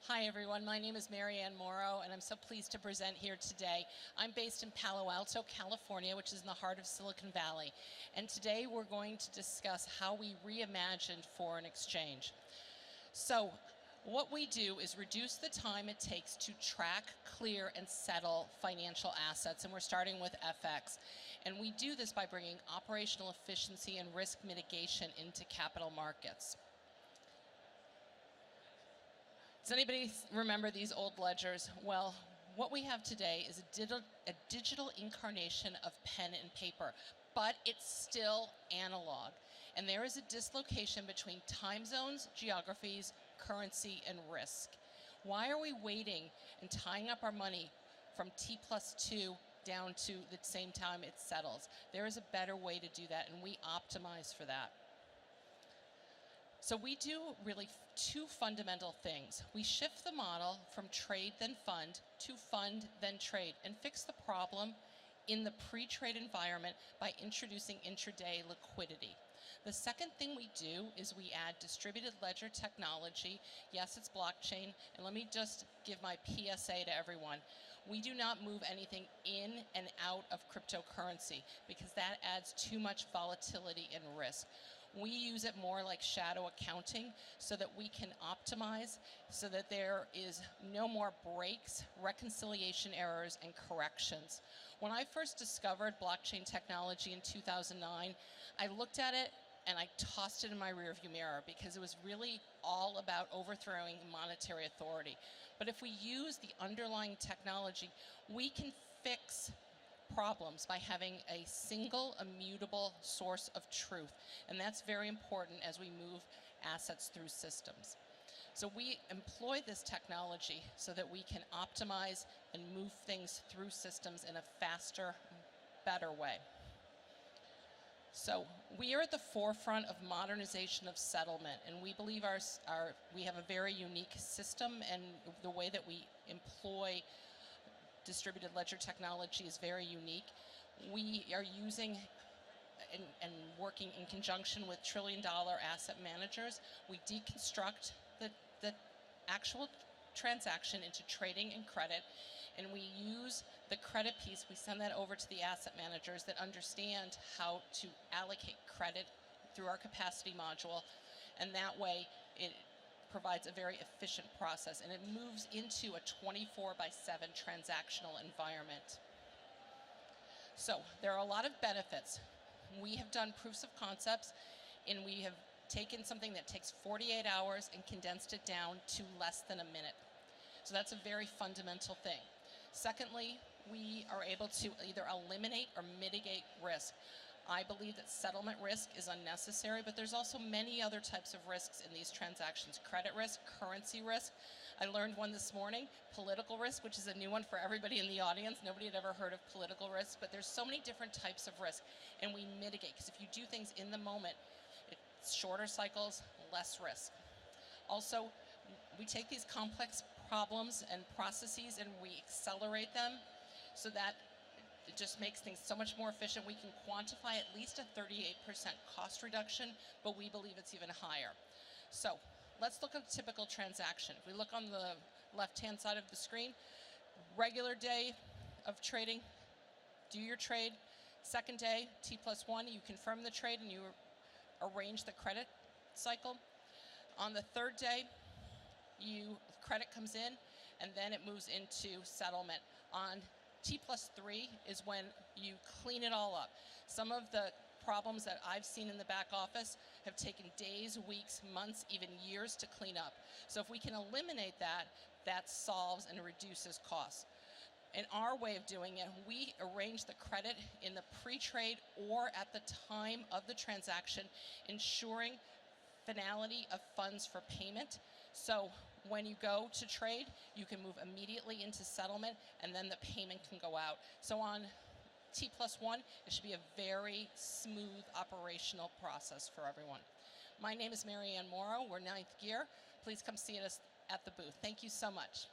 Hi everyone, my name is Mary Ann Morrow and I'm so pleased to present here today. I'm based in Palo Alto, California, which is in the heart of Silicon Valley. And today we're going to discuss how we reimagined foreign exchange. So what we do is reduce the time it takes to track, clear, and settle financial assets, and we're starting with FX. And we do this by bringing operational efficiency and risk mitigation into capital markets. Does anybody remember these old ledgers? Well, what we have today is a digital incarnation of pen and paper, but it's still analog. And there is a dislocation between time zones, geographies, currency, and risk. Why are we waiting and tying up our money from T+2 down to the same time it settles? There is a better way to do that, and we optimize for that. So we do really two fundamental things. We shift the model from trade then fund to fund then trade and fix the problem in the pre-trade environment by introducing intraday liquidity. The second thing we do is we add distributed ledger technology. Yes, it's blockchain, and let me just give my PSA to everyone. We do not move anything in and out of cryptocurrency because that adds too much volatility and risk. We use it more like shadow accounting so that we can optimize, so that there is no more breaks, reconciliation errors, and corrections. When I first discovered blockchain technology in 2009, I looked at it and I tossed it in my rearview mirror because it was really all about overthrowing monetary authority. But if we use the underlying technology, we can fix problems by having a single immutable source of truth. And that's very important as we move assets through systems. So we employ this technology so that we can optimize and move things through systems in a faster, better way. So we are at the forefront of modernization of settlement, and we believe we have a very unique system, and the way that we employ distributed ledger technology is very unique. We are using and working in conjunction with trillion-dollar asset managers. We deconstruct the actual transaction into trading and credit, and we use the credit piece. We send that over to the asset managers that understand how to allocate credit through our capacity module, and that way it provides a very efficient process, and it moves into a 24/7 transactional environment. So there are a lot of benefits. We have done proofs of concepts, and we have taken something that takes 48 hours and condensed it down to less than a minute. So that's a very fundamental thing. Secondly, we are able to either eliminate or mitigate risk. I believe that settlement risk is unnecessary, but there's also many other types of risks in these transactions. Credit risk, currency risk. I learned one this morning, political risk, which is a new one for everybody in the audience. Nobody had ever heard of political risk, but there's so many different types of risk, and we mitigate, because if you do things in the moment, it's shorter cycles, less risk. Also, we take these complex problems and processes and we accelerate them so that it just makes things so much more efficient. We can quantify at least a 38% cost reduction, but we believe it's even higher. So let's look at a typical transaction. If we look on the left-hand side of the screen, regular day of trading, do your trade. Second day, T+1, you confirm the trade and you arrange the credit cycle. On the third day, credit comes in, and then it moves into settlement. On T+3 is when you clean it all up. Some of the problems that I've seen in the back office have taken days, weeks, months, even years to clean up. So if we can eliminate that, that solves and reduces costs. In our way of doing it, we arrange the credit in the pre-trade or at the time of the transaction, ensuring finality of funds for payment. So when you go to trade, you can move immediately into settlement, and then the payment can go out. So on T+1, it should be a very smooth operational process for everyone. My name is Mary Ann Morrow. We're Ninth Gear. Please come see us at the booth. Thank you so much.